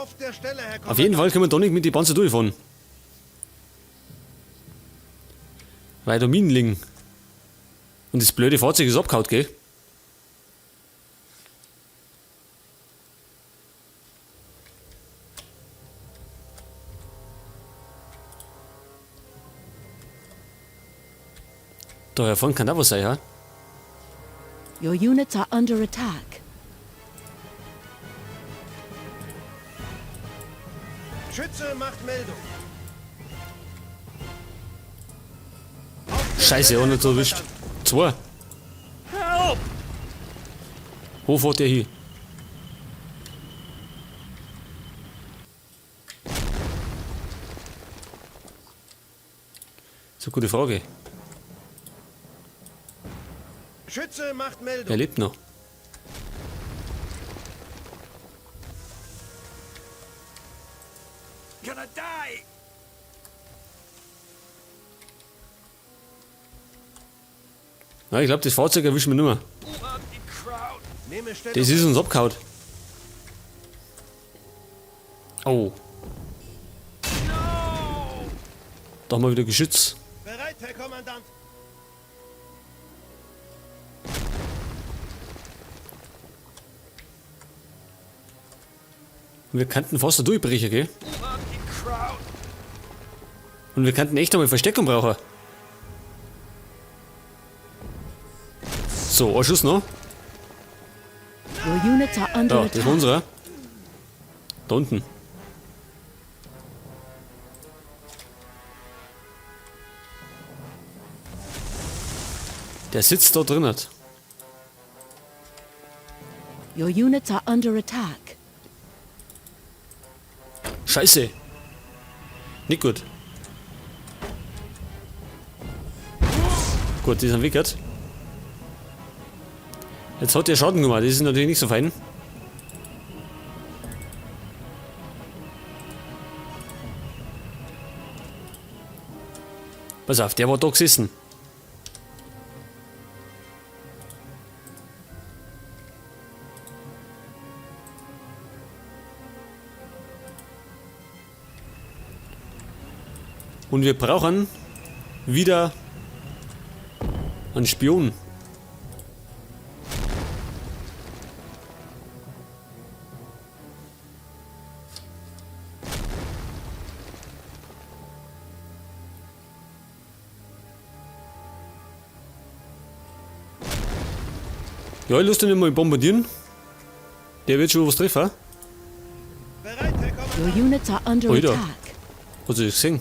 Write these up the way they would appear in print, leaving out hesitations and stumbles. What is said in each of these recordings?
Auf der Stelle, Herr Kommandant. Auf jeden Fall können wir da nicht mit die Panzer durchfahren. Weil da Minen liegen. Und das blöde Fahrzeug ist abgehauen, gell? Da hervorn kann da was sein, ja? Your units are under attack. Schütze macht Meldung. Scheiße, auch nicht so erwischt. 2. Wo fährt der hier? So, gute Frage. Schütze macht Meldung. Er lebt noch. Gonna die. Ja, ich glaube, das Fahrzeug erwischen wir nicht mehr. Nehme Stellung. Das ist uns abgehauen. Oh. Da haben wir wieder Geschütz. Bereit, Herr Kommandant. Und wir könnten fast da durchbrechen, gell? Und wir könnten echt einmal Verstärkung brauchen. So, ein Schuss noch. Your units are under Da, das war attack. unserer. Da unten. Der sitzt da drinnen. Your units are under attack. Scheiße. Nicht gut. Gut, die sind wickert. Jetzt hat der Schaden gemacht, das ist natürlich nicht so fein. Pass auf, der war da gesessen. Und wir brauchen wieder einen Spion. Ja, ich lasse den mal bombardieren. Der wird schon was treffen. Bereit, Herr Kommandant. Your units are under Alter. attack. Hast du das gesehen?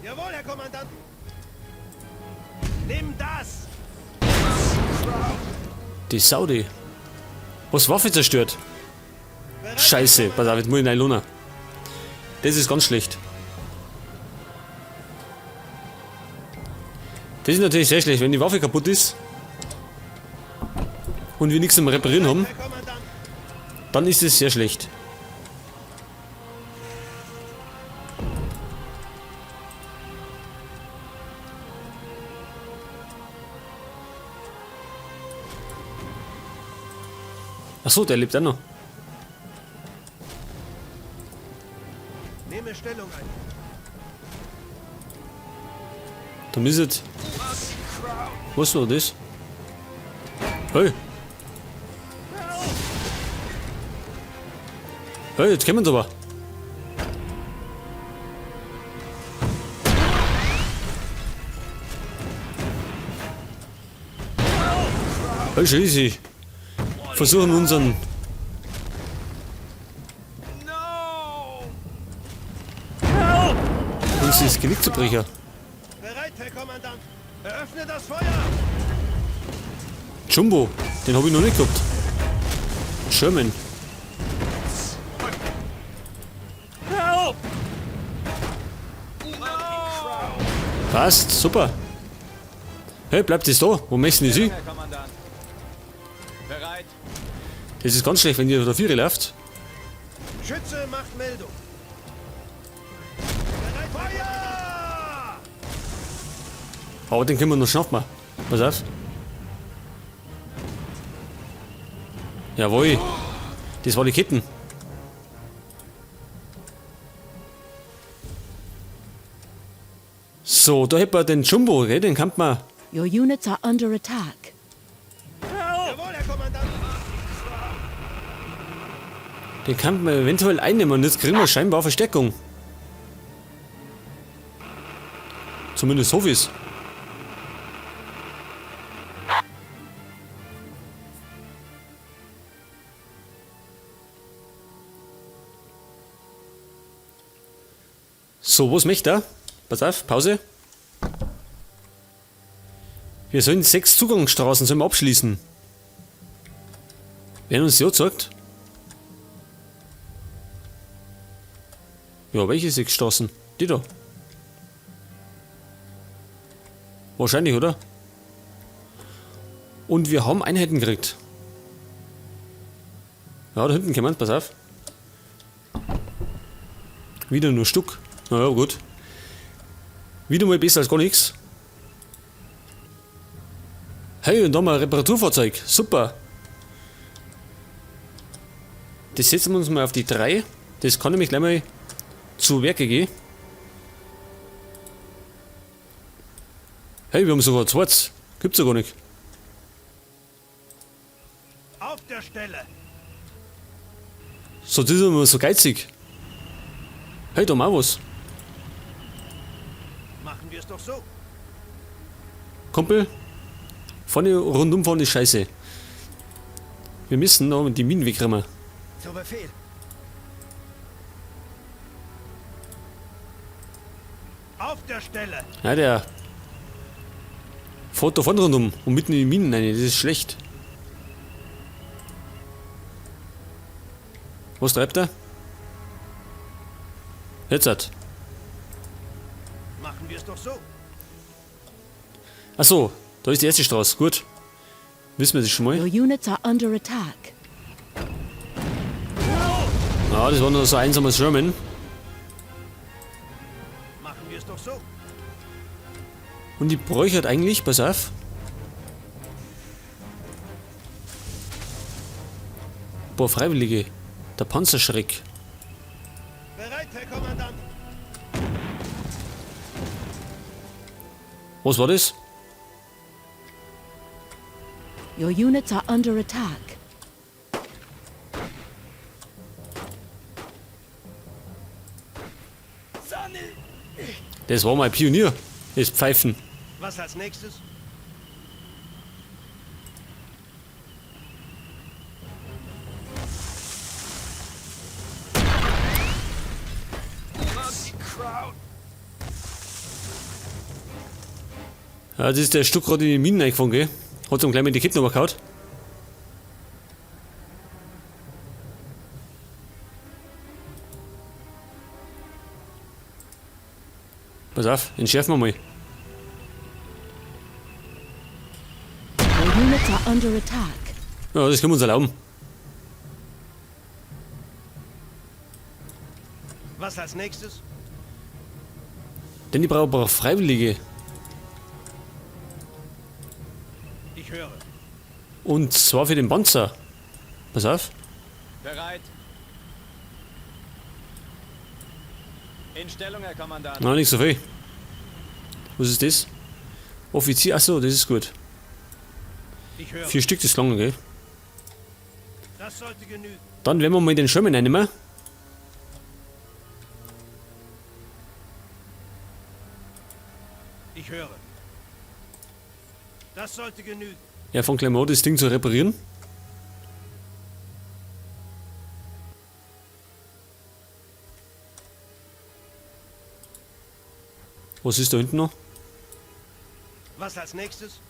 Jawohl, Herr Kommandant. Nimm das. Die Saudi. Was Waffe zerstört? Bereit, Scheiße, pass auf, jetzt muss ich Nylona. Das ist ganz schlecht. Das ist natürlich sehr schlecht, wenn die Waffe kaputt ist und wir nichts zum Reparieren haben, Herr Kommandant. dann ist es sehr schlecht. Achso, der lebt auch noch. Nehme Stellung ein. Da müsstet. Was war das? Hey! Hey, jetzt kommen sie aber. Hey, scheiße. Versuchen unseren. Uns das Genick zu brechen. Bereit, Herr Kommandant. Eröffne das Feuer. Jumbo, den habe ich noch nicht gehabt. Sherman. Passt, super. Hey, bleibt das da? Wo messen die sie? Herr Kommandant. Bereit. Das ist ganz schlecht, wenn ihr da Viere läuft. Schütze macht Meldung. Bereit, Feuer. Aber den können wir noch schaffen. Pass auf. Jawohl. Das war die Ketten. So, da hätten wir den Jumbo, gell? Den kann man. Your units are under attack. Jawohl, Herr Kommandant. Den kann man eventuell einnehmen und jetzt kriegen wir scheinbar Verstärkung. Zumindest hoffe ich's. So, was möchte er? Pass auf, Pause. Wir sollen 6 Zugangsstraßen sollen wir abschließen. Wer uns ja sagt? Ja, welche 6 Straßen? Die da. Wahrscheinlich, oder? Und wir haben Einheiten gekriegt. Ja, da hinten jemand, pass auf. Wieder nur Stück. Naja, gut. Wieder mal besser als gar nichts. Hey, und da haben wir ein Reparaturfahrzeug. Super. Das setzen wir uns mal auf die 3. Das kann nämlich gleich mal zu Werke gehen. Hey, wir haben sogar 2. Gibt's ja gar nicht. Auf der Stelle. So, das ist immer so geizig. Hey, da mal was. Machen wir es doch so. Kumpel, vorne rundum fahren ist scheiße. Wir müssen noch die Minen wegräumen. Zu Befehl. Auf der Stelle. Ja, der fährt da vorne rundum und mitten in die Minen rein. Das ist schlecht. Was treibt er? Jetzt hat. Machen wir es doch so. Achso, da ist die erste Straße. Gut. Wissen wir das schon mal? Your units are under attack. Ja, das war nur so ein einsamer Sherman. Machen wir es doch so. Und die bräuchte eigentlich, pass auf. Boah, Freiwillige. Der Panzerschreck. Bereit, Herr Kommandant. Was war das? Your units are under attack. Das war mein Pionier. Das Pfeifen. Was als nächstes? Ja, das ist der Stück gerade in die Minen eingefangen, gell? Hat ihm gleich mal die Ketten übergehauen. Pass auf, entschärfen wir mal. Your units are under attack. Ja, das können wir uns erlauben. Was als nächstes? Denn die brauchen aber Freiwillige. Ich höre. Und zwar für den Panzer. Pass auf. Bereit. In Stellung, Herr Kommandant. Na, nicht so viel. Was ist das? Offizier, achso, das ist gut. Ich höre. 4 Stück, das ist lang, gell? Das sollte genügen. Dann werden wir mal den Sherman einnehmen. Ich höre. Das sollte genügen. Er fängt gleich mal an, das Ding zu reparieren. Was ist da hinten noch? Was als nächstes?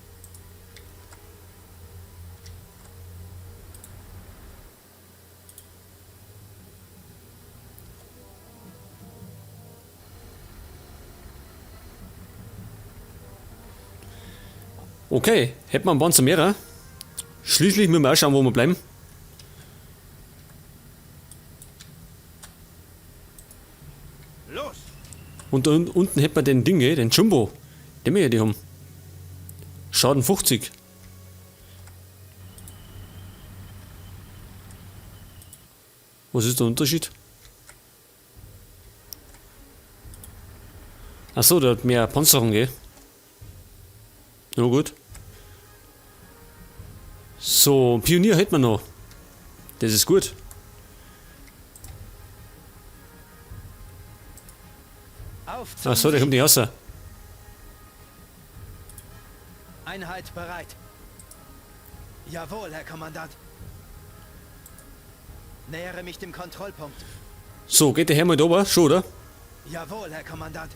Okay, hätten wir einen Panzer mehr. Schließlich müssen wir auch schauen, wo wir bleiben. Los! Und da unten hätten wir den Ding, den Jumbo. Den wir ja die haben. Schaden 50. Was ist der Unterschied? Achso, der hat mehr Panzerung, gell? Na gut. So, Pionier hält man noch. Das ist gut. Auf zum Achso, der kommt nicht raus. Einheit bereit. Jawohl, Herr Kommandant. Nähere mich dem Kontrollpunkt. So, geht der Herr mal da oben? Schon, oder? Jawohl, Herr Kommandant.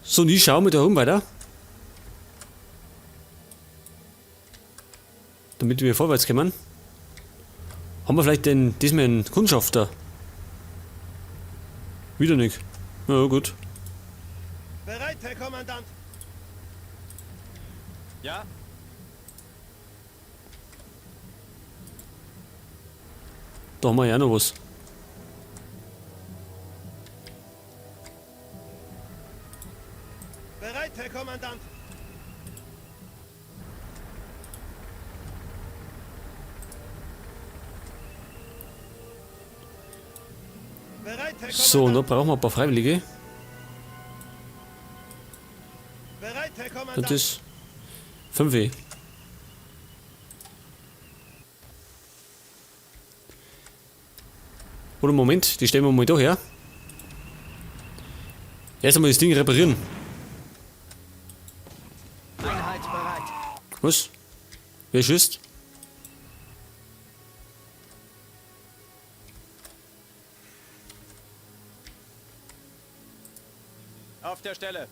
So, und ich schaue mit da rum weiter. Damit wir vorwärts kommen. Haben wir vielleicht diesmal einen Kundschafter? Wieder nicht. Na ja, gut. Bereit, Herr Kommandant. Ja? Da haben wir ja noch was. Bereit, Herr Kommandant. Bereit, Herr Kommandant. So, noch brauchen wir ein paar Freiwillige. Bereit, Herr Das Kommandant. ist 5. Oder Moment, die stellen wir mal da her. Erst einmal das Ding reparieren. Einheit bereit. Was? Wer schießt? Auf der Stelle.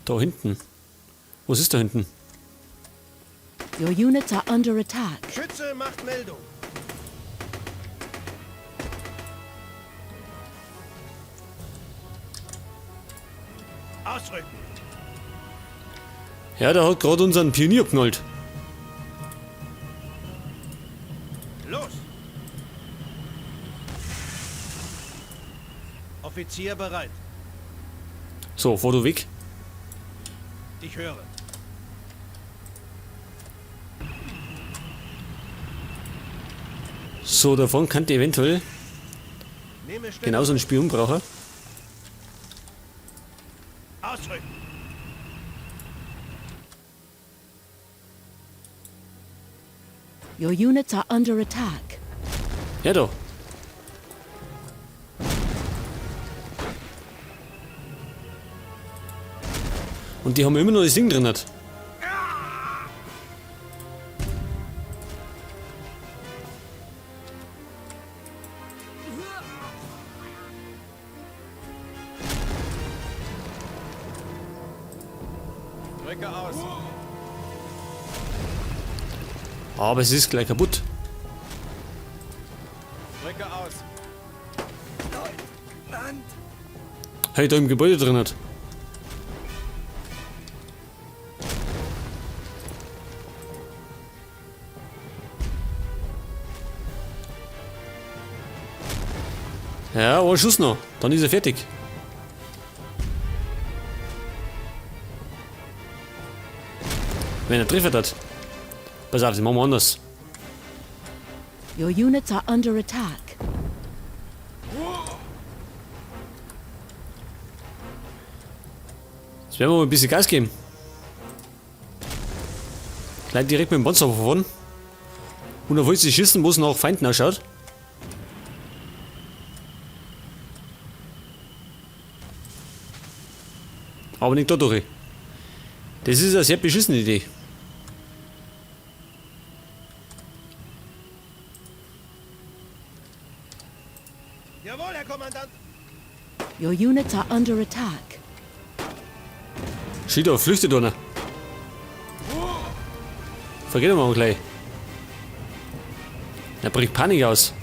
Da hinten. Was ist da hinten? Your units are under attack. Schütze macht Meldung. Ausrücken. Ja, der hat gerade unseren Pionier geknallt. Los. Offizier bereit. So, fahr du weg. Ich höre. So, davon könnte eventuell Nehme Stellung. genauso einen Spion brauchen. Ausrücken. Your units are under attack. Ja, da. Und die haben immer noch das Ding drin. Hat. Drücke aus. Aber es ist gleich kaputt. Drücke aus. Hey, da im Gebäude drin hat. Ja, ein Schuss noch. Dann ist er fertig. Wenn er trifft hat. Pass auf, das machen wir anders. Your units are under attack. Jetzt werden wir mal ein bisschen Gas geben. Gleich direkt mit dem Panzer verfahren. Und obwohl sie schießen, wo es nach Feinden ausschaut. Aber nicht da durch. Das ist eine sehr beschissene Idee. Jawohl, Herr Kommandant. Your units are under attack. Schied auf, flüchtet einer. Vergeht mal gleich. Er bricht Panik aus.